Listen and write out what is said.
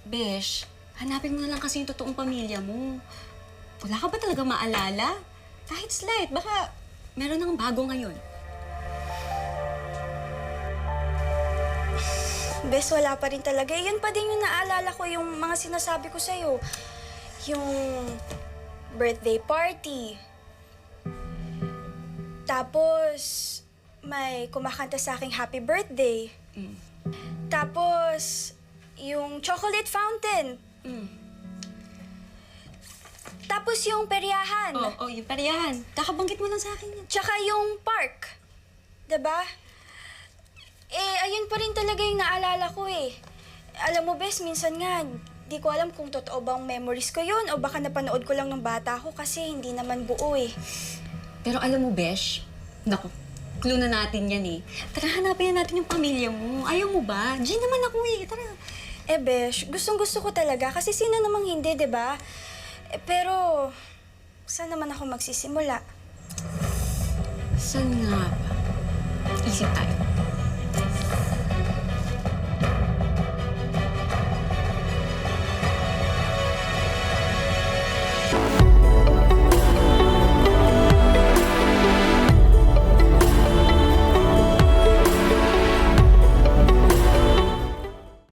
Besh, hanapin mo na lang kasi yung totoong pamilya mo. Wala ka ba talaga maalala? Kahit slight, baka meron nang bago ngayon. Bes, wala pa rin talaga. Yun pa din yung naalala ko, yung mga sinasabi ko sa'yo. Yung birthday party. Tapos, may kumakanta sa aking happy birthday. Tapos, yung chocolate fountain. Tapos yung peryahan. Yung pariyahan. Kakabanggit mo lang sa akin yan. Tsaka yung park. 'Di ba? Ayun pa rin talaga yung naalala ko eh. Alam mo, Bes, minsan nga, di ko alam kung totoo bang memories ko yun o baka napanood ko lang ng bata ko kasi hindi naman buo eh. Pero alam mo, Besh, naku, clue na natin yan eh. Tara, hanapin na natin yung pamilya mo. Ayaw mo ba? Diyan naman ako eh. Tara. Besh, gustong-gusto ko talaga kasi sino namang hindi, 'di ba? Pero, saan naman ako magsisimula? Saan nga ba? Isip tayo.